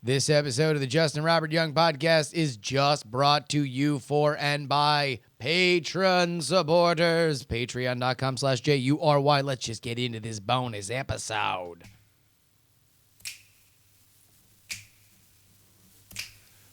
This episode of the Justin Robert Young podcast is just brought to you for and by Patreon supporters. Patreon.com/JuRY. Let's just get into this bonus episode.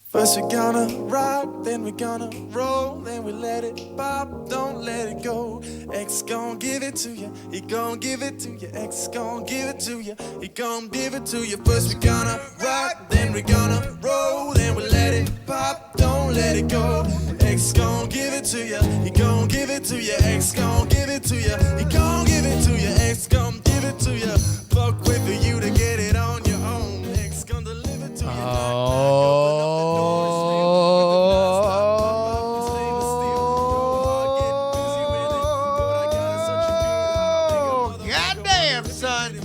First we're gonna rock, then we're gonna roll, then we let it pop, don't let it go. X gon' give it to you, he gon' give it to you. X gon' give it to you, he gon' give it to you. First we're gonna rock, then we're gonna roll, then we let it pop, don't let it go. X gon' give it to you, he gon' give it to you. X gon' give it to you, he gon' give it to you. X gon' give it to you. Fuck wait for you to get it on your own. X gon' deliver to you. Goddamn, son.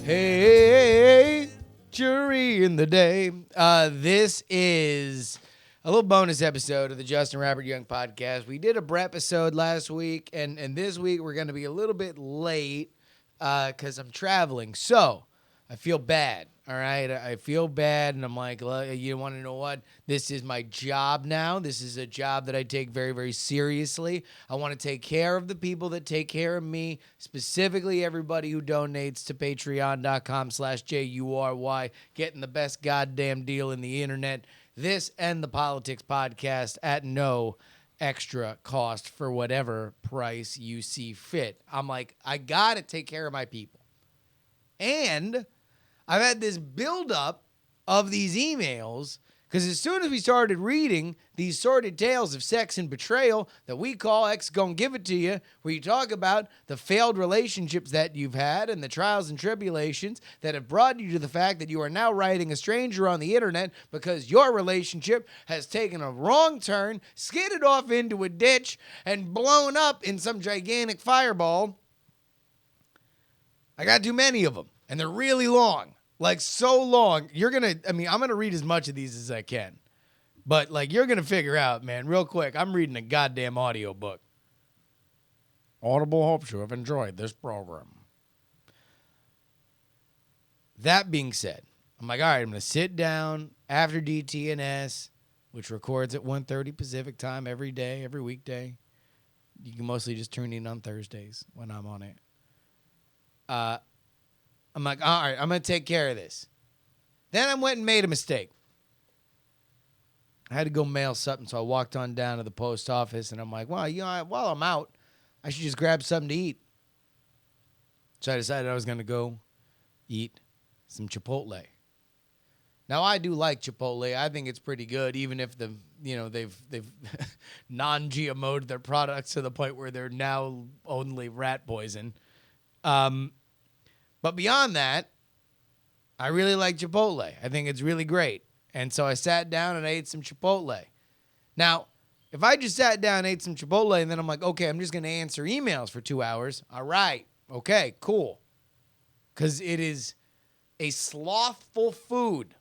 Hey, JuRY in the day. This is a little bonus episode of the Justin Robert Young podcast. We did a Brett episode last week, and this week we're going to be a little bit late because I'm traveling. So I feel bad. All right, I feel bad, and I'm like, you want to know what? This is my job now. This is a job that I take very, very seriously. I want to take care of the people that take care of me, specifically everybody who donates to patreon.com/JuRY, getting the best goddamn deal in the internet. This and the Politics Podcast at no extra cost for whatever price you see fit. I'm like, I got to take care of my people. And I've had this buildup of these emails because as soon as we started reading these sordid tales of sex and betrayal that we call X Gon' Give It To You, where you talk about the failed relationships that you've had and the trials and tribulations that have brought you to the fact that you are now writing a stranger on the internet because your relationship has taken a wrong turn, skidded off into a ditch, and blown up in some gigantic fireball. I got too many of them. And they're really long, like so long. I'm going to read as much of these as I can. But like, you're going to figure out, man, real quick, I'm reading a goddamn audiobook. Audible hopes you have enjoyed this program. That being said, I'm like, all right, I'm going to sit down after DTNS, which records at 1:30 Pacific time every day, every weekday. You can mostly just tune in on Thursdays when I'm on it. I'm like, all right, I'm going to take care of this. Then I went and made a mistake. I had to go mail something, so I walked on down to the post office, and I'm like, well, while I'm out, I should just grab something to eat. So I decided I was going to go eat some Chipotle. Now, I do like Chipotle. I think it's pretty good, even if they've non-GMO'd their products to the point where they're now only rat poison. But beyond that, I really like Chipotle. I think it's really great. And so I sat down and I ate some Chipotle. Now, if I just sat down and ate some Chipotle and then I'm like, okay, I'm just going to answer emails for 2 hours. All right. Okay, cool. Because it is a slothful food.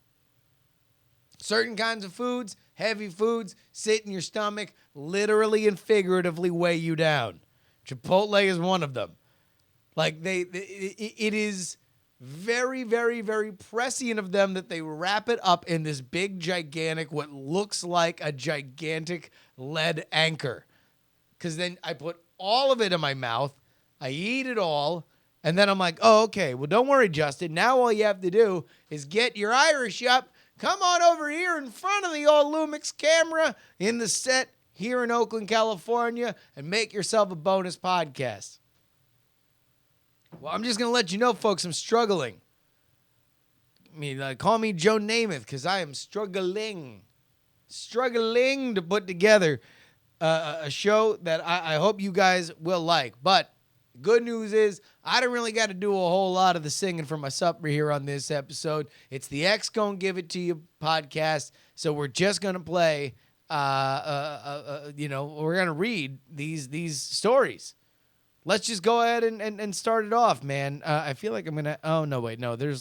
Certain kinds of foods, heavy foods, sit in your stomach, literally and figuratively weigh you down. Chipotle is one of them. Like, it is very, very, very prescient of them that they wrap it up in this big, gigantic, what looks like a gigantic lead anchor. Because then I put all of it in my mouth, I eat it all, and then I'm like, oh, okay, well, don't worry, Justin. Now all you have to do is get your Irish up, come on over here in front of the old Lumix camera in the set here in Oakland, California, and make yourself a bonus podcast. Well, I'm just going to let you know, folks, I'm struggling. Call me Joe Namath because I am struggling to put together a show that I hope you guys will like. But good news is I don't really got to do a whole lot of the singing for my supper here on this episode. It's the X Gon' Give It To You podcast. So we're just going to play, we're going to read these stories. Let's just go ahead and start it off, man. I feel like I'm going to... Oh, no, wait. No, they're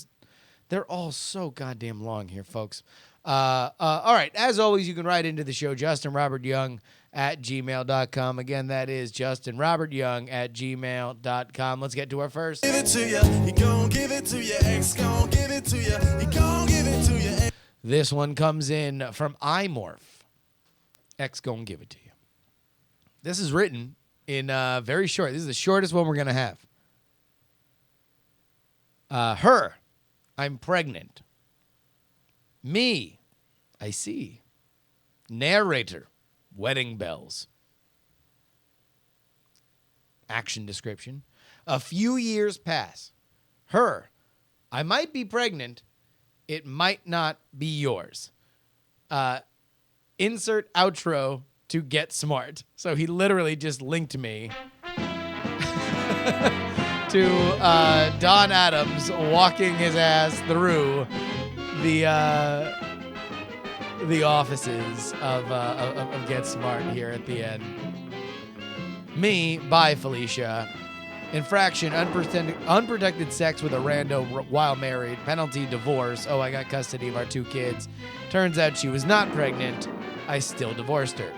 all so goddamn long here, folks. All right. As always, you can write into the show, JustinRobertYoung@gmail.com. Again, that is JustinRobertYoung@gmail.com. Let's get to our first. Give it to you. He gon' give it to you. X gon' give it to you. He gon' give it to you. This one comes in from Imorph. X gonna give it to you. This is written in very short. This is the shortest one we're going to have. Her, I'm pregnant. Me, I see. Narrator, wedding bells. Action description. A few years pass. Her, I might be pregnant. It might not be yours. Insert outro to Get Smart. So he literally just linked me to Don Adams walking his ass through the offices of Get Smart here at the end. Me, bye Felicia. Infraction, unprotected sex with a rando while married. Penalty, divorce. Oh, I got custody of our 2 kids. Turns out she was not pregnant. I still divorced her.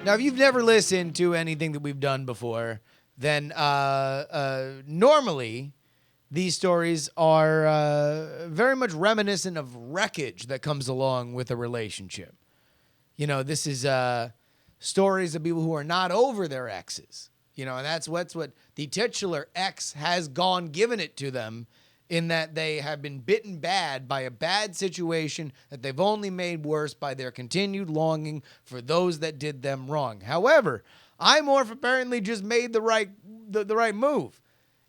Now, if you've never listened to anything that we've done before, then normally these stories are very much reminiscent of wreckage that comes along with a relationship. You know, this is stories of people who are not over their exes. You know, and that's what the titular ex has given it to them, in that they have been bitten bad by a bad situation that they've only made worse by their continued longing for those that did them wrong. However, Imorph apparently just made the right move.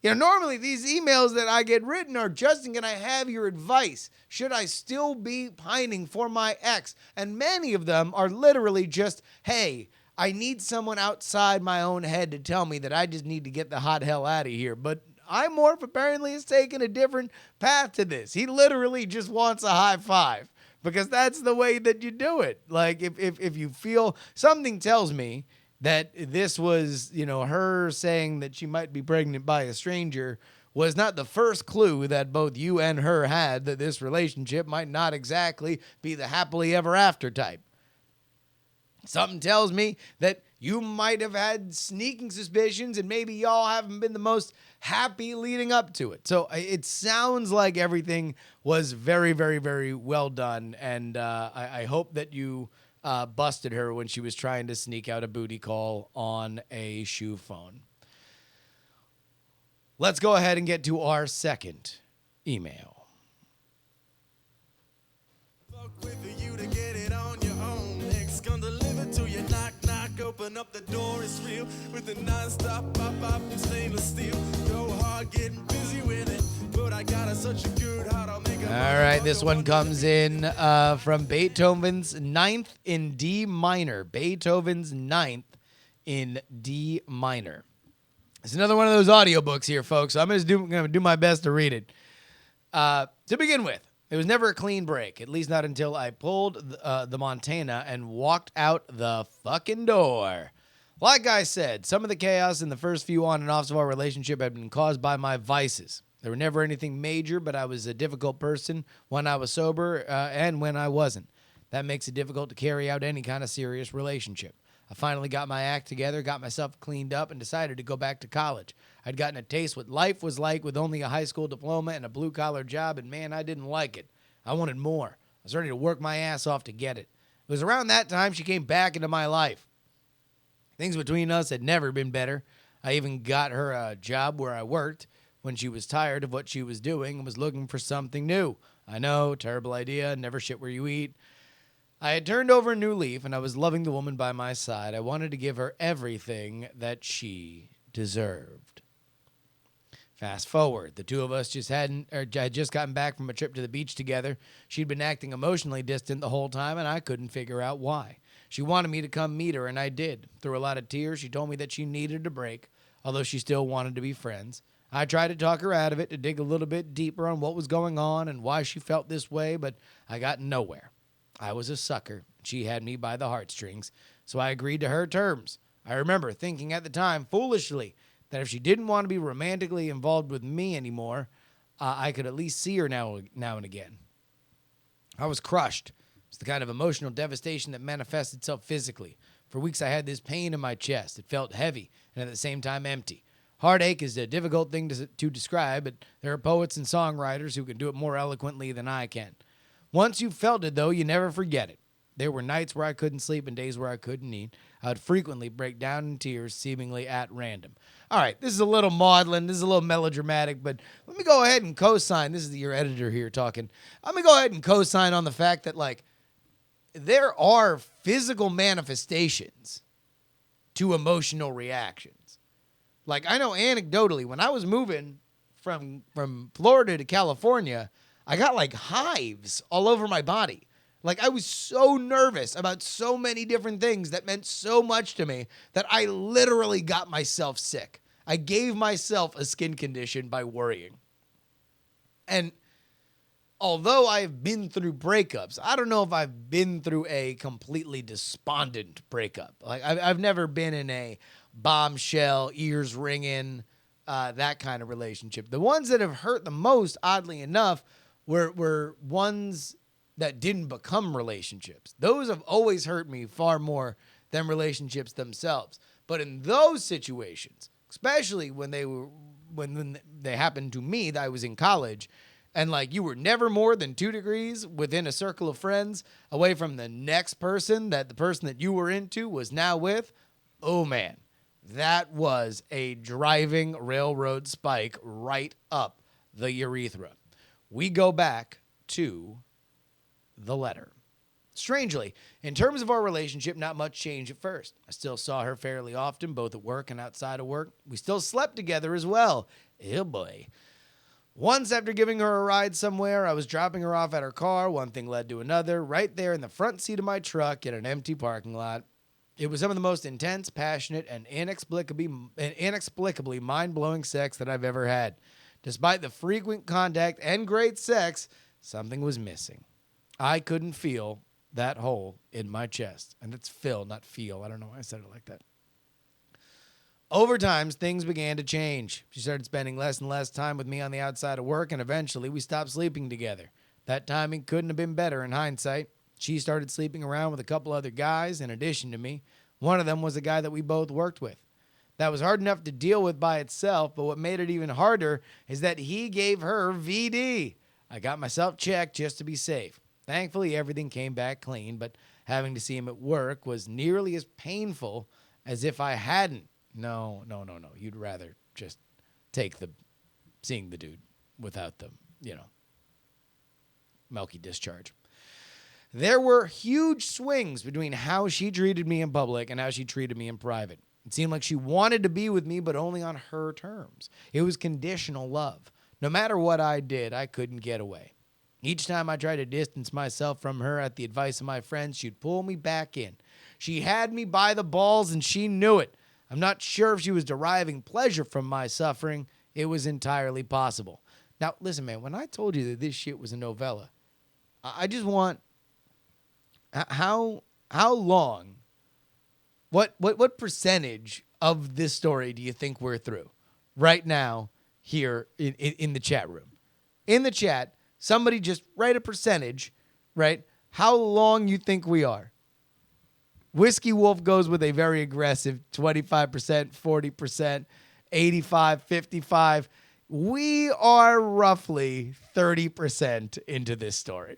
You know, normally these emails that I get written are, Justin, can I have your advice? Should I still be pining for my ex? And many of them are literally just, hey, I need someone outside my own head to tell me that I just need to get the hot hell out of here. But Imorph apparently has taken a different path to this. He literally just wants a high five, because that's the way that you do it. Like, if you feel, something tells me that this was, you know, her saying that she might be pregnant by a stranger was not the first clue that both you and her had that this relationship might not exactly be the happily ever after type. Something tells me that you might have had sneaking suspicions, and maybe y'all haven't been the most happy leading up to it. So it sounds like everything was very, very, very well done. And I hope that you busted her when she was trying to sneak out a booty call on a shoe phone. Let's go ahead and get to our second email. Fuck with you to get it on your own. Next gonna deliver to you. Knock, knock, open up the door. It's real with the non-stop pop from stainless steel. Go hard getting busy with it, but I got such a good heart. I'll make it. All right, this one comes in from Beethoven's Ninth in D minor. Beethoven's Ninth in D minor. It's another one of those audiobooks here, folks. So I'm going to do my best to read it. To begin with, it was never a clean break, at least not until I pulled the Montana and walked out the fucking door. Like I said, some of the chaos in the first few on and offs of our relationship had been caused by my vices. There were never anything major, but I was a difficult person when I was sober and when I wasn't. That makes it difficult to carry out any kind of serious relationship. I finally got my act together, got myself cleaned up, and decided to go back to college. I'd gotten a taste what life was like with only a high school diploma and a blue-collar job, and man, I didn't like it. I wanted more. I was ready to work my ass off to get it. It was around that time she came back into my life. Things between us had never been better. I even got her a job where I worked when she was tired of what she was doing and was looking for something new. I know, terrible idea, never shit where you eat. I had turned over a new leaf, and I was loving the woman by my side. I wanted to give her everything that she deserved. Fast forward, the two of us had just gotten back from a trip to the beach together. She'd been acting emotionally distant the whole time, and I couldn't figure out why. She wanted me to come meet her, and I did. Through a lot of tears, she told me that she needed a break, although she still wanted to be friends. I tried to talk her out of it, to dig a little bit deeper on what was going on and why she felt this way, but I got nowhere. I was a sucker. She had me by the heartstrings, so I agreed to her terms. I remember thinking at the time, foolishly, that if she didn't want to be romantically involved with me anymore, I could at least see her now and again. I was crushed. It's the kind of emotional devastation that manifests itself physically. For weeks I had this pain in my chest. It felt heavy and at the same time empty. Heartache is a difficult thing to describe, but there are poets and songwriters who can do it more eloquently than I can. Once you felt it, though, you never forget it. There were nights where I couldn't sleep and days where I couldn't eat. I would frequently break down in tears, seemingly at random. All right, this is a little maudlin. This is a little melodramatic, but let me go ahead and co-sign. This is your editor here talking. I'm going to go ahead and co-sign on the fact that, like, there are physical manifestations to emotional reactions. Like, I know anecdotally, when I was moving from Florida to California, I got like hives all over my body. Like, I was so nervous about so many different things that meant so much to me that I literally got myself sick. I gave myself a skin condition by worrying. And although I've been through breakups, I don't know if I've been through a completely despondent breakup. Like, I've never been in a bombshell, ears ringing, that kind of relationship. The ones that have hurt the most, oddly enough, were ones that didn't become relationships. Those have always hurt me far more than relationships themselves. But in those situations, especially when they happened to me, that I was in college, and like you were never more than 2 degrees within a circle of friends away from the next person that the person that you were into was now with, oh man, that was a driving railroad spike right up the urethra. We go back to the letter. Strangely, in terms of our relationship, not much changed at first. I still saw her fairly often, both at work and outside of work. We still slept together as well. Oh boy. Once, after giving her a ride somewhere, I was dropping her off at her car. One thing led to another, right there in the front seat of my truck in an empty parking lot. It was some of the most intense, passionate, and inexplicably mind-blowing sex that I've ever had. Despite the frequent contact and great sex, something was missing. I couldn't feel that hole in my chest. And it's fill, not feel. I don't know why I said it like that. Over time, things began to change. She started spending less and less time with me on the outside of work, and eventually we stopped sleeping together. That timing couldn't have been better in hindsight. She started sleeping around with a couple other guys in addition to me. One of them was a guy that we both worked with. That was hard enough to deal with by itself, but what made it even harder is that he gave her VD. I got myself checked just to be safe. Thankfully, everything came back clean, but having to see him at work was nearly as painful as if I hadn't. No. You'd rather just take seeing the dude without the, milky discharge. There were huge swings between how she treated me in public and how she treated me in private. It seemed like she wanted to be with me, but only on her terms. It was conditional love. No matter what I did, I couldn't get away. Each time I tried to distance myself from her at the advice of my friends, she'd pull me back in. She had me by the balls, and she knew it. I'm not sure if she was deriving pleasure from my suffering. It was entirely possible. Now, listen, man, when I told you that this shit was a novella, I just want... How long... What percentage of this story do you think we're through right now here in the chat room? In the chat, somebody just write a percentage, right? How long you think we are? Whiskey Wolf goes with a very aggressive 25%, 40%, 85, 55. We are roughly 30% into this story.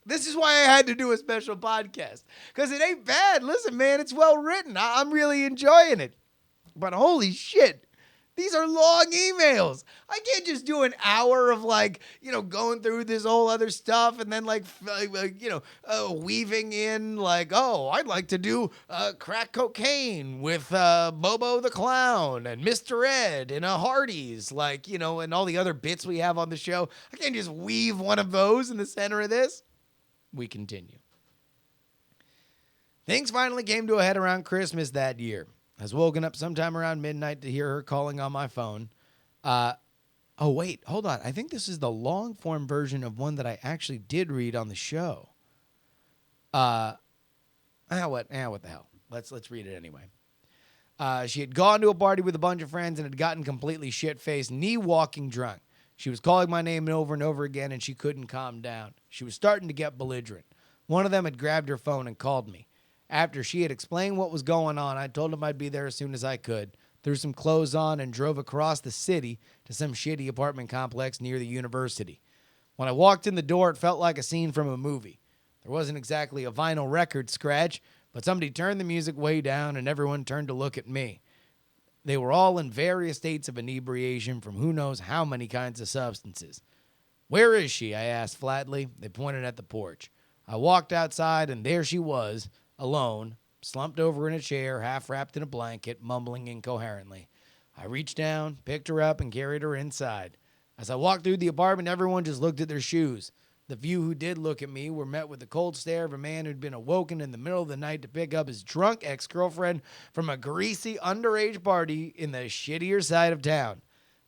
This is why I had to do a special podcast, because it ain't bad. Listen, man, it's well written. I'm really enjoying it. But holy shit, these are long emails. I can't just do an hour of going through this whole other stuff and then weaving in I'd like to do crack cocaine with Bobo the Clown and Mr. Ed in a Hardee's, and all the other bits we have on the show. I can't just weave one of those in the center of this. We continue. Things finally came to a head around Christmas that year. I was woken up sometime around midnight to hear her calling on my phone. Oh, wait, hold on. I think this is the long-form version of one that I actually did read on the show. What the hell? Let's read it anyway. She had gone to a party with a bunch of friends and had gotten completely shit-faced, knee-walking drunk. She was calling my name over and over again, and she couldn't calm down. She was starting to get belligerent. One of them had grabbed her phone and called me. After she had explained what was going on, I told him I'd be there as soon as I could, threw some clothes on, and drove across the city to some shitty apartment complex near the university. When I walked in the door, it felt like a scene from a movie. There wasn't exactly a vinyl record scratch, but somebody turned the music way down and everyone turned to look at me. They were all in various states of inebriation from who knows how many kinds of substances. "Where is she?" I asked flatly. They pointed at the porch. I walked outside, and there she was, alone, slumped over in a chair, half wrapped in a blanket, mumbling incoherently. I reached down, picked her up, and carried her inside. As I walked through the apartment, everyone just looked at their shoes. The few who did look at me were met with the cold stare of a man who'd been awoken in the middle of the night to pick up his drunk ex-girlfriend from a greasy underage party in the shittier side of town.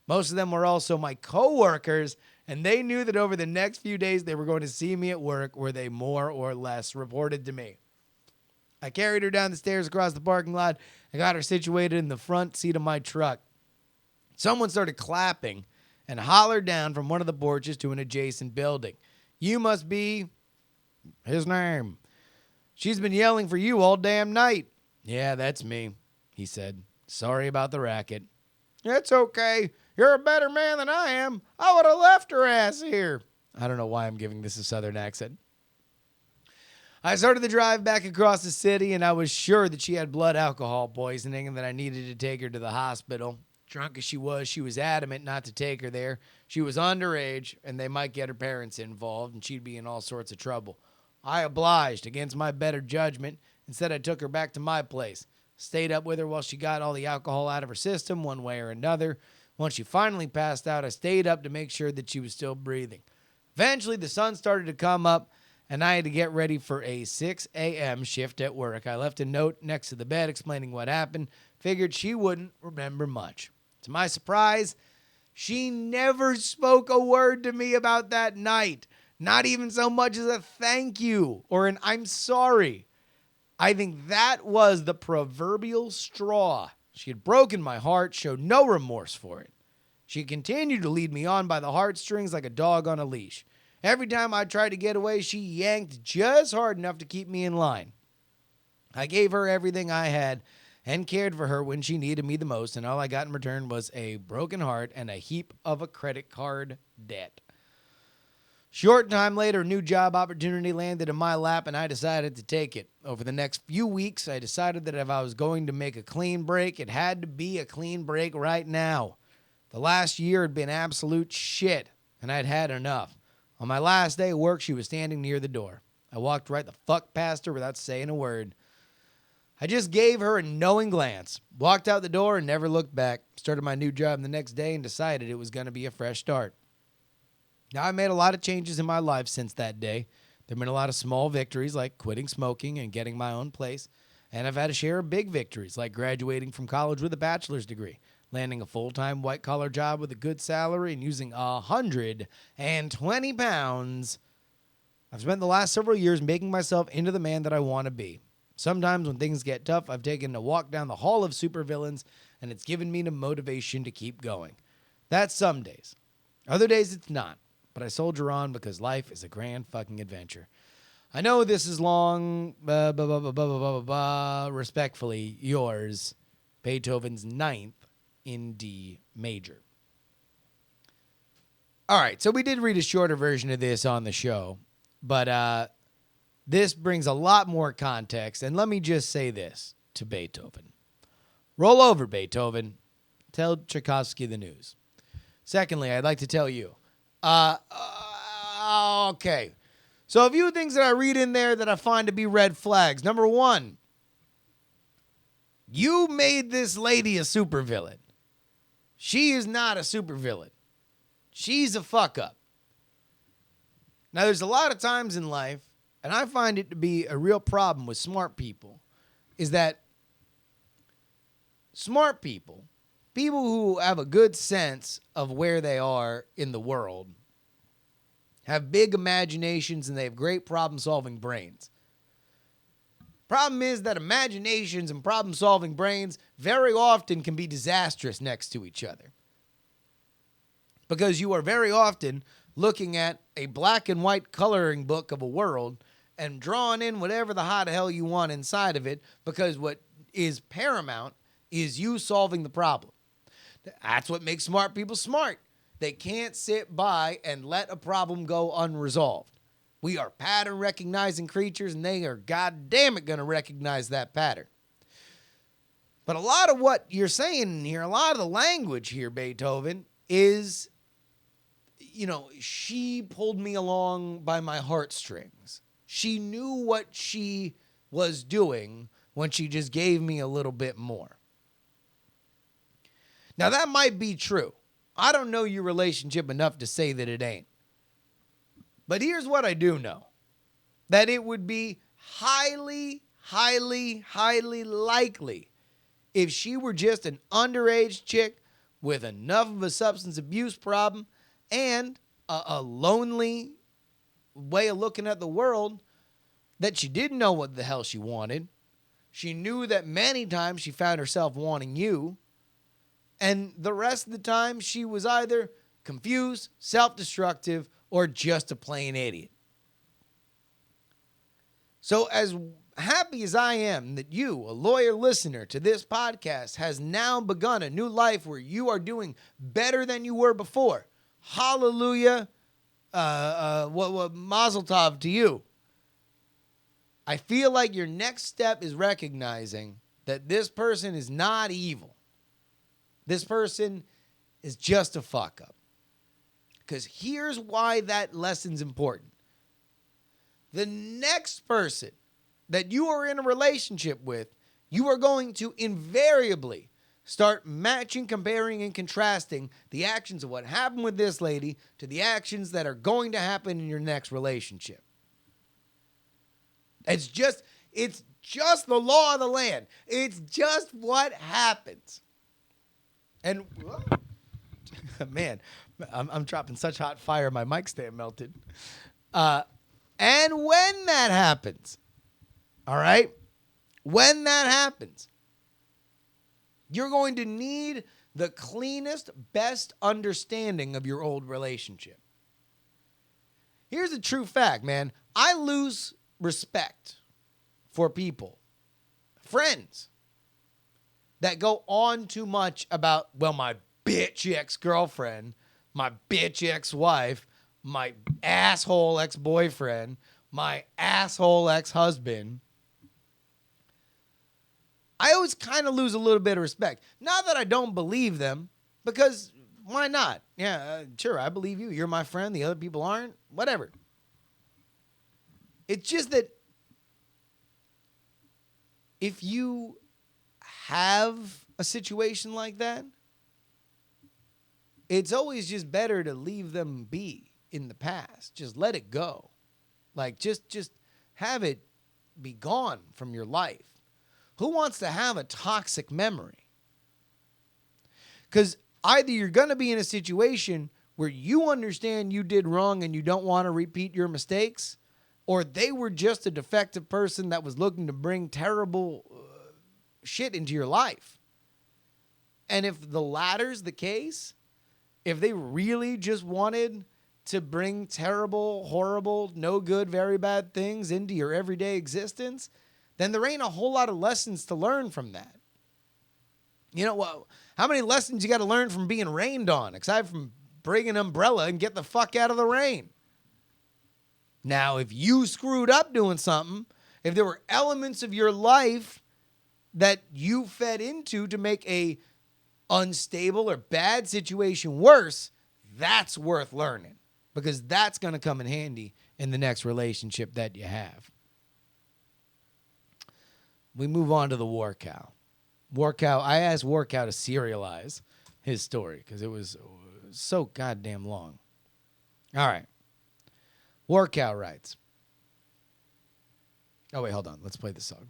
Most of them were also my co-workers, and they knew that over the next few days they were going to see me at work, where they more or less reported to me. I carried her down the stairs across the parking lot and got her situated in the front seat of my truck. Someone started clapping and hollered down from one of the porches to an adjacent building. "You must be his name. She's been yelling for you all damn night." "Yeah, that's me," he said. "Sorry about the racket." "It's okay. You're a better man than I am. I would have left her ass here." I don't know why I'm giving this a southern accent. I started the drive back across the city, and I was sure that she had blood alcohol poisoning and that I needed to take her to the hospital. Drunk as she was adamant not to take her there. She was underage, and they might get her parents involved, and she'd be in all sorts of trouble. I obliged against my better judgment. Instead, I took her back to my place. Stayed up with her while she got all the alcohol out of her system one way or another. Once she finally passed out, I stayed up to make sure that she was still breathing. Eventually, the sun started to come up, and I had to get ready for a 6 a.m. shift at work. I left a note next to the bed explaining what happened. Figured she wouldn't remember much. To my surprise, she never spoke a word to me about that night. Not even so much as a thank you or an "I'm sorry." I think that was the proverbial straw. She had broken my heart, showed no remorse for it. She continued to lead me on by the heartstrings like a dog on a leash. Every time I tried to get away, she yanked just hard enough to keep me in line. I gave her everything I had and cared for her when she needed me the most, and all I got in return was a broken heart and a heap of a credit card debt. Short time later, a new job opportunity landed in my lap, and I decided to take it. Over the next few weeks, I decided that if I was going to make a clean break, it had to be a clean break right now. The last year had been absolute shit, and I'd had enough. On my last day of work, she was standing near the door. I walked right the fuck past her without saying a word. I just gave her a knowing glance, walked out the door, and never looked back. Started my new job the next day and decided it was going to be a fresh start. Now, I made a lot of changes in my life since that day. There have been a lot of small victories, like quitting smoking and getting my own place. And I've had a share of big victories, like graduating from college with a bachelor's degree, landing a full-time white-collar job with a good salary, and using 120 pounds. I've spent the last several years making myself into the man that I want to be. Sometimes when things get tough, I've taken a walk down the hall of supervillains, and it's given me the motivation to keep going. That's some days. Other days it's not. But I soldier on because life is a grand fucking adventure. I know this is long. Respectfully, yours, Beethoven's Ninth in D major. All right, so we did read a shorter version of this on the show, but this brings a lot more context. And let me just say this to Beethoven. Roll over, Beethoven. Tell Tchaikovsky the news. Secondly, I'd like to tell you. Okay. So a few things that I read in there that I find to be red flags. Number one, you made this lady a supervillain. She is not a supervillain. She's a fuck up. Now, there's a lot of times in life, and I find it to be a real problem with smart people, is that smart people who have a good sense of where they are in the world, have big imaginations, and they have great problem-solving brains. Problem is that imaginations and problem-solving brains very often can be disastrous next to each other. Because you are very often looking at a black and white coloring book of a world and drawing in whatever the hot hell you want inside of it, because what is paramount is you solving the problem. That's what makes smart people smart. They can't sit by and let a problem go unresolved. We are pattern recognizing creatures, and they are goddamn it going to recognize that pattern. But a lot of what you're saying here, a lot of the language here, Beethoven, is, she pulled me along by my heartstrings. She knew what she was doing when she just gave me a little bit more. Now, that might be true. I don't know your relationship enough to say that it ain't. But here's what I do know. That it would be highly, highly, highly likely if she were just an underage chick with enough of a substance abuse problem and a lonely way of looking at the world that she didn't know what the hell she wanted. She knew that many times she found herself wanting you. And the rest of the time, she was either confused, self-destructive, or just a plain idiot. So as happy as I am that you, a lawyer listener to this podcast, has now begun a new life where you are doing better than you were before. Hallelujah. Mazel tov to you. I feel like your next step is recognizing that this person is not evil. This person is just a fuck up. Because here's why that lesson's important. The next person that you are in a relationship with, you are going to invariably start matching, comparing, and contrasting the actions of what happened with this lady to the actions that are going to happen in your next relationship. It's just the law of the land. It's just what happens. And man, I'm dropping such hot fire, my mic stand melted. And when that happens, all right, when that happens, you're going to need the cleanest, best understanding of your old relationship. Here's a true fact, man. I lose respect for people, friends, that go on too much about, well, my bitch ex-girlfriend, my bitch ex-wife, my asshole ex-boyfriend, my asshole ex-husband. I always kind of lose a little bit of respect. Not that I don't believe them, because why not? Yeah, sure, I believe you. You're my friend. The other people aren't. Whatever. It's just that if you have a situation like that, it's always just better to leave them be in the past. Just let it go. Like, just have it be gone from your life. Who wants to have a toxic memory? Because either you're going to be in a situation where you understand you did wrong and you don't want to repeat your mistakes, or they were just a defective person that was looking to bring terrible shit into your life. And if the latter's the case, if they really just wanted to bring terrible, horrible, no good, very bad things into your everyday existence, then there ain't a whole lot of lessons to learn from that. You know what? How many lessons you got to learn from being rained on, aside from bring an umbrella and get the fuck out of the rain? Now, if you screwed up doing something, if there were elements of your life that you fed into to make a unstable or bad situation worse, that's worth learning, because that's going to come in handy in the next relationship that you have. We move on to the War Cow. War Cow, I asked War Cow to serialize his story because it was so goddamn long. All right. War Cow writes. Oh, wait, hold on. Let's play this song.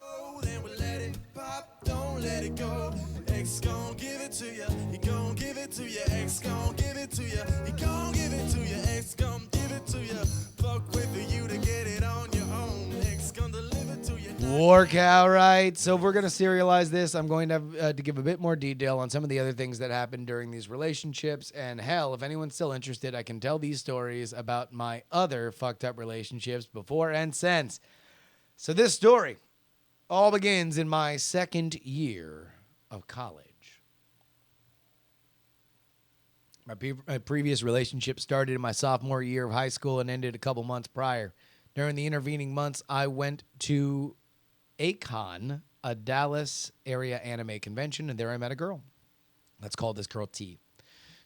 Oh, then we let it pop, don't let it go. X gon' give it to you, he gon' give it to you. X gon' give it to you, he gon' give it to you. X gon' give it to you. Fuck with you to get it on your own. X gon' deliver to you. War Cow writes. So if we're going to serialize this, I'm going to have to give a bit more detail on some of the other things that happened during these relationships. And hell, if anyone's still interested, I can tell these stories about my other fucked up relationships before and since. So this story all begins in my second year of college. My previous relationship started in my sophomore year of high school and ended a couple months prior. During the intervening months, I went to ACON, a Dallas area anime convention, and there I met a girl. Let's call this girl T.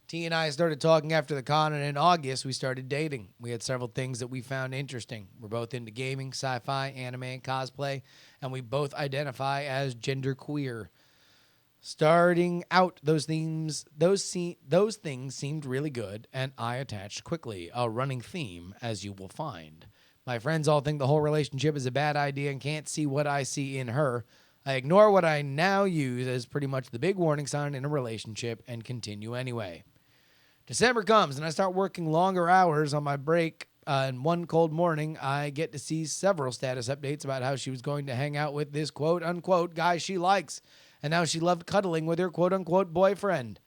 T and I started talking after the con, and in August, we started dating. We had several things that we found interesting. We're both into gaming, sci-fi, anime, and cosplay, and we both identify as genderqueer. Starting out, those things seemed really good, and I attached quickly, a running theme, as you will find. My friends all think the whole relationship is a bad idea and can't see what I see in her. I ignore what I now use as pretty much the big warning sign in a relationship and continue anyway. December comes, and I start working longer hours on my break, and one cold morning, I get to see several status updates about how she was going to hang out with this quote-unquote guy she likes, and how she loved cuddling with her quote-unquote boyfriend.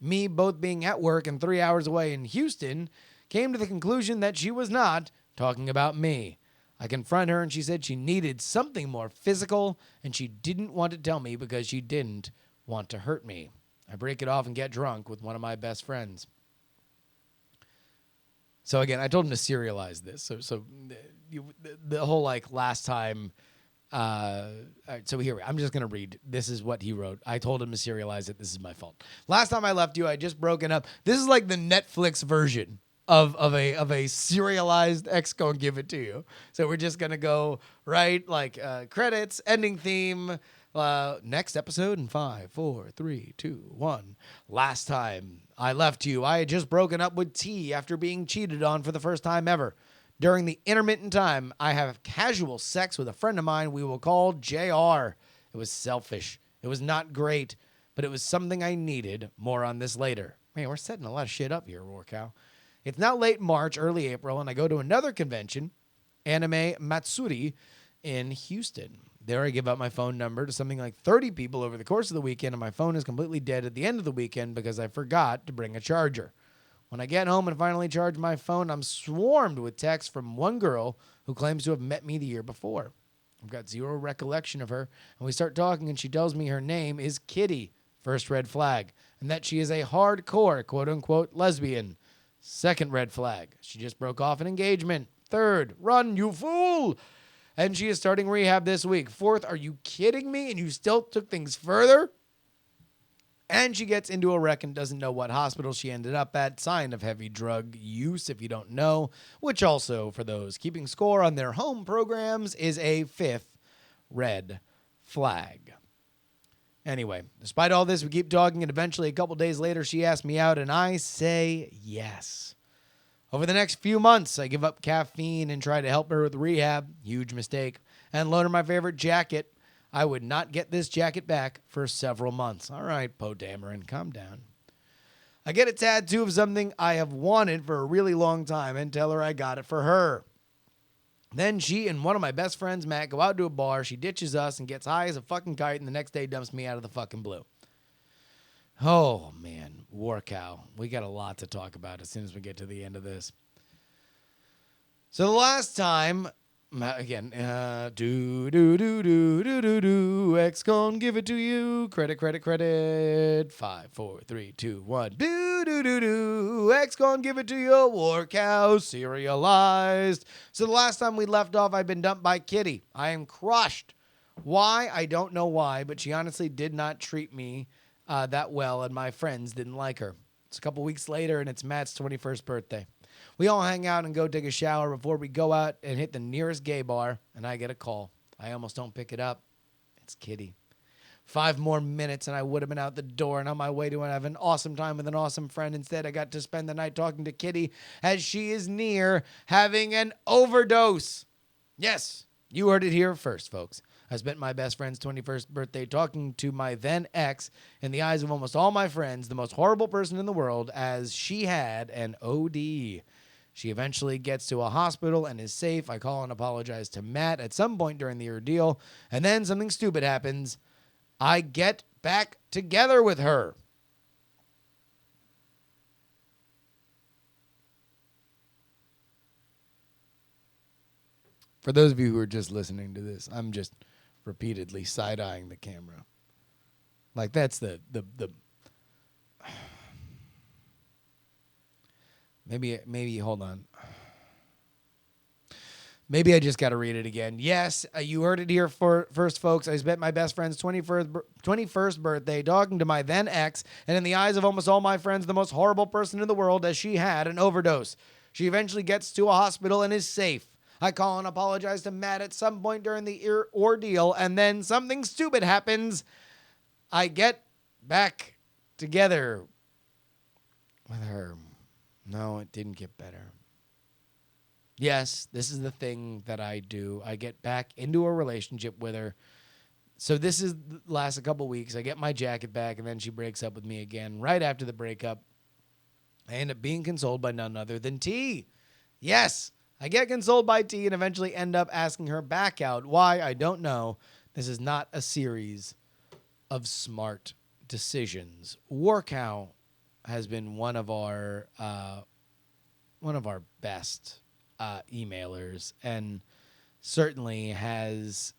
Me, both being at work and 3 hours away in Houston, came to the conclusion that she was not talking about me. I confront her, and she said she needed something more physical, and she didn't want to tell me because she didn't want to hurt me. I break it off and get drunk with one of my best friends. So again, I told him to serialize this. So the whole like last time. All right, so here I'm just gonna read. This is what he wrote. I told him to serialize it. This is my fault. Last time I left you, I just broken up. This is like the Netflix version of a serialized X gonna give it to you. So we're just gonna go right like credits, ending theme. Next episode in 5, 4, 3, 2, 1. Last time I left you, I had just broken up with T after being cheated on for the first time ever. During the intermittent time, I have casual sex with a friend of mine we will call JR. It was selfish. It was not great, but it was something I needed. More on this later. Man, we're setting a lot of shit up here, Rorcow. It's now late March, early April, and I go to another convention, Anime Matsuri, in Houston. There I give out my phone number to something like 30 people over the course of the weekend, and my phone is completely dead at the end of the weekend because I forgot to bring a charger. When I get home and finally charge my phone, I'm swarmed with texts from one girl who claims to have met me the year before. I've got zero recollection of her, and we start talking, and she tells me her name is Kitty, first red flag, and that she is a hardcore, quote-unquote, lesbian. Second red flag, she just broke off an engagement. Third, run, you fool! And she is starting rehab this week. Fourth, are you kidding me? And you still took things further? And she gets into a wreck and doesn't know what hospital she ended up at. Sign of heavy drug use, if you don't know. Which also, for those keeping score on their home programs, is a fifth red flag. Anyway, despite all this, we keep talking, and eventually a couple days later, she asks me out, and I say yes. Over the next few months, I give up caffeine and try to help her with rehab. Huge mistake. And loan her my favorite jacket. I would not get this jacket back for several months. All right, Poe Dameron, calm down. I get a tattoo of something I have wanted for a really long time and tell her I got it for her. Then she and one of my best friends, Matt, go out to a bar. She ditches us and gets high as a fucking kite, and the next day dumps me out of the fucking blue. Oh, man, War Cow. We got a lot to talk about as soon as we get to the end of this. So the last time, again, X gon' give it to you. Credit. 5, 4, 3, 2, 1. X gon' give it to you. War Cow serialized. So the last time we left off, I'd been dumped by Kitty. I am crushed. Why? I don't know why, but she honestly did not treat me that well, and my friends didn't like her. It's a couple weeks later, and it's Matt's 21st birthday. We all hang out and go take a shower before we go out and hit the nearest gay bar, and I get a call. I almost don't pick it up. It's Kitty. 5 more minutes, and I would have been out the door and on my way to have an awesome time with an awesome friend. Instead, I got to spend the night talking to Kitty as she is near having an overdose. Yes, you heard it here first, folks. I spent my best friend's 21st birthday talking to my then ex, in the eyes of almost all my friends, the most horrible person in the world, as she had an OD. She eventually gets to a hospital and is safe. I call and apologize to Matt at some point during the ordeal, and then something stupid happens. I get back together with her. For those of you who are just listening to this, I'm just repeatedly side-eyeing the camera. Like, that's the Maybe hold on. Maybe I just got to read it again. Yes, you heard it here first, folks. I spent my best friend's 21st birthday talking to my then ex, and in the eyes of almost all my friends, the most horrible person in the world, as she had an overdose. She eventually gets to a hospital and is safe. I call and apologize to Matt at some point during the ordeal, and then something stupid happens. I get back together with her. No, it didn't get better. Yes, this is the thing that I do. I get back into a relationship with her. So this is lasts a couple weeks. I get my jacket back, and then she breaks up with me again. Right after the breakup, I end up being consoled by none other than T. Yes, I get consoled by T and eventually end up asking her back out. Why? I don't know. This is not a series of smart decisions. Workout has been one of our best emailers, and certainly has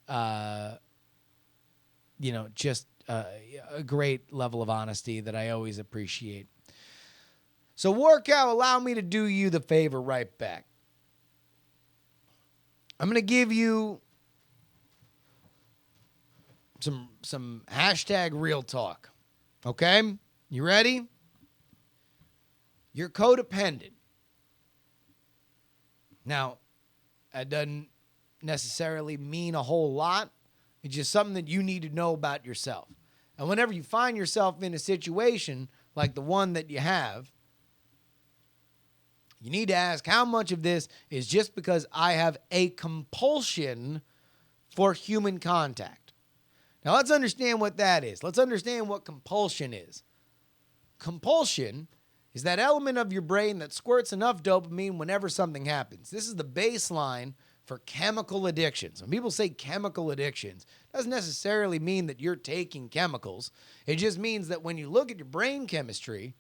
just a great level of honesty that I always appreciate. So Workout, allow me to do you the favor right back. I'm going to give you some hashtag real talk. Okay? You ready? You're codependent. Now, that doesn't necessarily mean a whole lot. It's just something that you need to know about yourself. And whenever you find yourself in a situation like the one that you have, you need to ask how much of this is just because I have a compulsion for human contact. Now, let's understand what that is. Let's understand what compulsion is. Compulsion is that element of your brain that squirts enough dopamine whenever something happens. This is the baseline for chemical addictions. When people say chemical addictions, it doesn't necessarily mean that you're taking chemicals. It just means that when you look at your brain chemistry,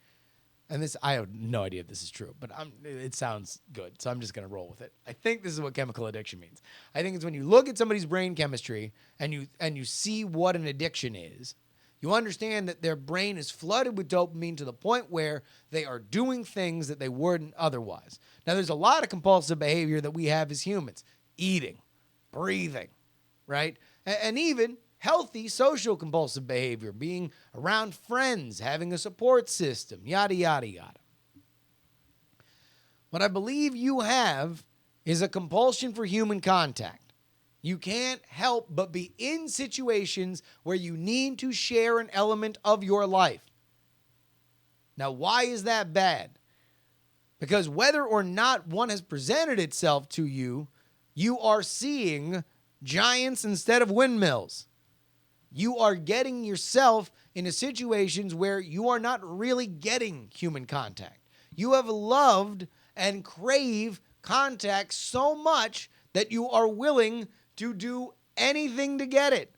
and this, I have no idea if this is true, but it sounds good, so I'm just going to roll with it. I think this is what chemical addiction means. I think it's when you look at somebody's brain chemistry and you see what an addiction is, you understand that their brain is flooded with dopamine to the point where they are doing things that they wouldn't otherwise. Now, there's a lot of compulsive behavior that we have as humans. Eating, breathing, right? And even healthy social compulsive behavior, being around friends, having a support system, yada, yada, yada. What I believe you have is a compulsion for human contact. You can't help but be in situations where you need to share an element of your life. Now, why is that bad? Because whether or not one has presented itself to you, you are seeing giants instead of windmills. You are getting yourself into situations where you are not really getting human contact. You have loved and crave contact so much that you are willing to do anything to get it.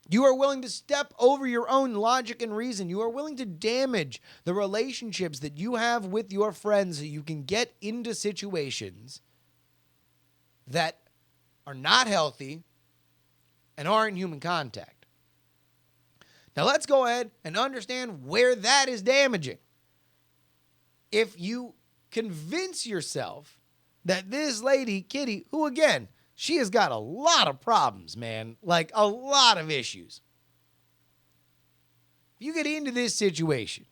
You are willing to step over your own logic and reason. You are willing to damage the relationships that you have with your friends so you can get into situations that are not healthy and aren't human contact. Now let's go ahead and understand where that is damaging. If you convince yourself that this lady, Kitty, who again, she has got a lot of problems, man, like a lot of issues. If you get into this situation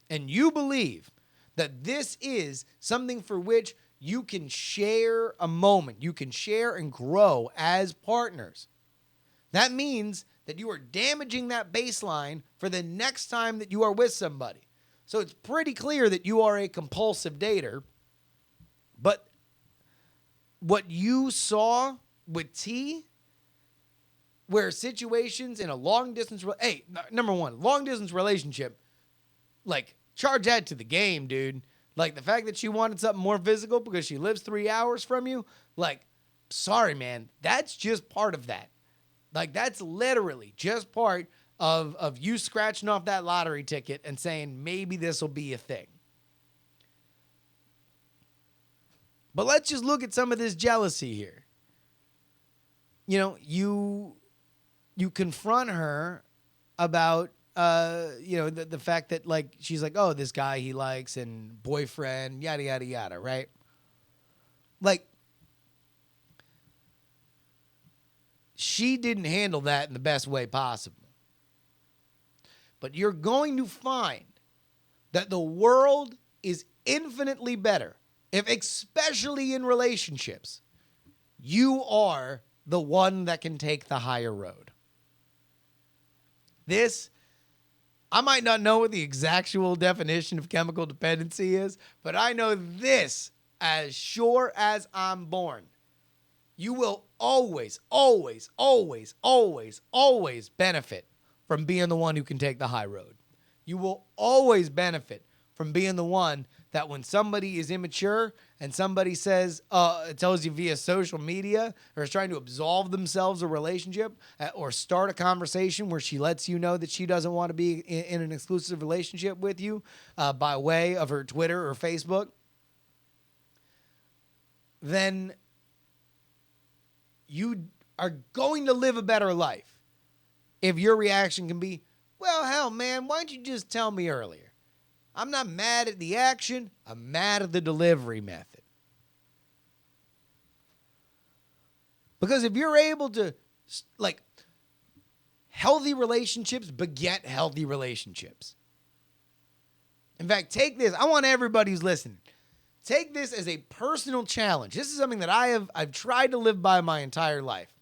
and you believe that this is something for which you can share a moment, you can share and grow as partners, that means that you are damaging that baseline for the next time that you are with somebody. So it's pretty clear that you are a compulsive dater, but what you saw with T, where situations in a long distance, number one, long distance relationship, like charge that to the game, dude. Like the fact that she wanted something more physical because she lives 3 hours from you, like, sorry, man, that's just part of that. Like that's literally just part of you scratching off that lottery ticket and saying maybe this will be a thing. But let's just look at some of this jealousy here. You know, you confront her about the fact that, like, she's like, oh, this guy he likes and boyfriend, yada, yada, yada, right? Like, she didn't handle that in the best way possible. But you're going to find that the world is infinitely better if, especially in relationships, you are the one that can take the higher road. This, I might not know what the exactual definition of chemical dependency is, but I know this as sure as I'm born. You will always, always, always, always, always benefit from being the one who can take the high road. You will always benefit from being the one that when somebody is immature and somebody says, tells you via social media or is trying to absolve themselves of a relationship or start a conversation where she lets you know that she doesn't want to be in an exclusive relationship with you by way of her Twitter or Facebook, then you are going to live a better life if your reaction can be, well, hell, man, why don't you just tell me earlier? I'm not mad at the action. I'm mad at the delivery method. Because if you're able to, like, healthy relationships beget healthy relationships. In fact, take this. I want everybody who's listening, take this as a personal challenge. This is something that I've tried to live by my entire life.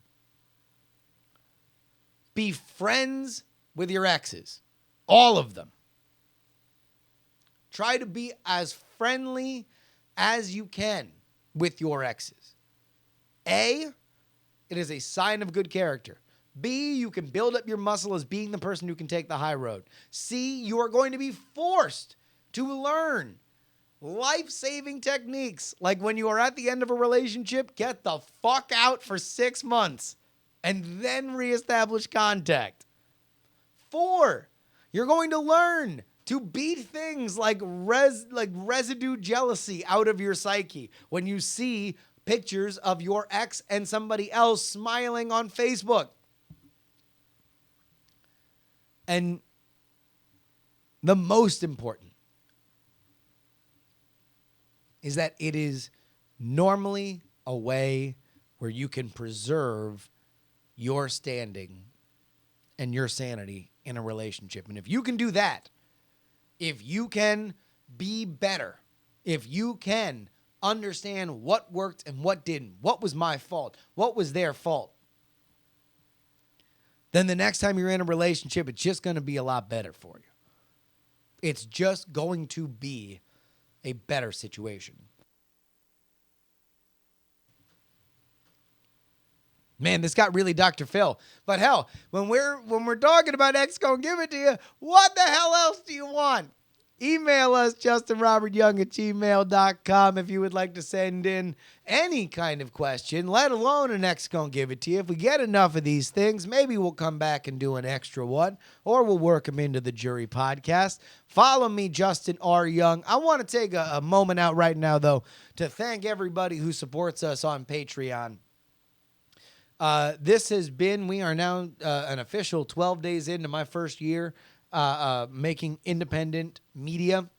Be friends with your exes. All of them. Try to be as friendly as you can with your exes. A, it is a sign of good character. B, you can build up your muscle as being the person who can take the high road. C, you are going to be forced to learn life-saving techniques. Like when you are at the end of a relationship, get the fuck out for 6 months and then reestablish contact. 4, you're going to learn to beat things like residue jealousy out of your psyche when you see pictures of your ex and somebody else smiling on Facebook. And the most important is that it is normally a way where you can preserve your standing and your sanity in a relationship. And if you can do that, if you can be better, if you can understand what worked and what didn't, what was my fault, what was their fault, then the next time you're in a relationship, it's just going to be a lot better for you. It's just going to be a better situation. Man, this got really Dr. Phil. But hell, when we're talking about X Gonna Give It To You, what the hell else do you want? Email us, justinrobertyoung@gmail.com, if you would like to send in any kind of question, let alone an X Gonna Give It To You. If we get enough of these things, maybe we'll come back and do an extra one, or we'll work them into the JuRY podcast. Follow me, Justin R. Young. I want to take a moment out right now, though, to thank everybody who supports us on Patreon. This has been, we are now an official 12 days into my first year making independent media.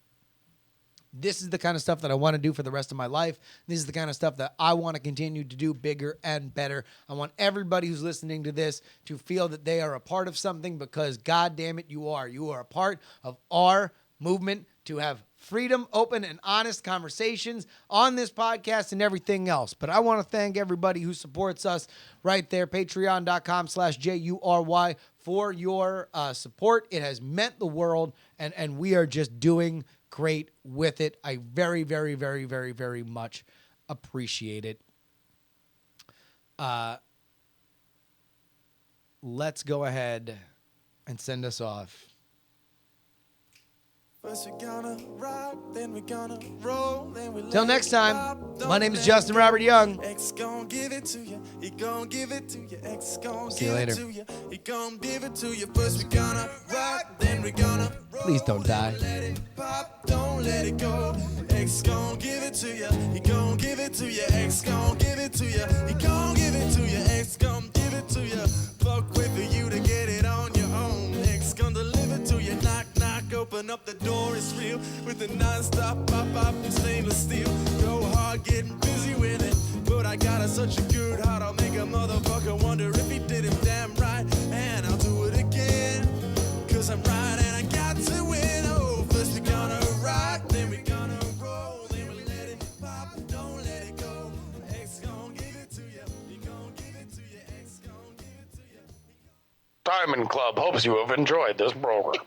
This is the kind of stuff that I want to do for the rest of my life. This is the kind of stuff that I want to continue to do bigger and better. I want everybody who's listening to this to feel that they are a part of something, because God damn it, you are. You are a part of our movement to have freedom, open, and honest conversations on this podcast and everything else. But I want to thank everybody who supports us right there, patreon.com/JuRY, for your support. It has meant the world, and we are just doing great with it. I very, very, very, very, very much appreciate it. Let's go ahead and send us off. First we're gonna rock, then we're gonna roll, then we Till next time, my name is Justin Robert Young. X gon' give it to you. He gon' give it to you. X gon' See you give later. it to you. He gon' give it to you. First we're gonna rock, then we're gonna roll. Please don't die. Let it pop, don't let it go. X gon' give it to you. He gon' give it to you. X gon' give it to you. He gon' give it to you. X gon' give it to you. Fuck, wait for you to get it on your own. X gon' deliver to you. with a non-stop pop in stainless steel. Go hard, getting busy with it. But I got such a good heart, I'll make a motherfucker wonder if he did it damn right. And I'll do it again, cause I'm right and I got to win. Oh, first we're gonna rock, then we're gonna roll, then we let it pop, don't let it go. X gon' give it to you, he gon' give it to you, X gon' give it to you. Diamond Club hopes you have enjoyed this program.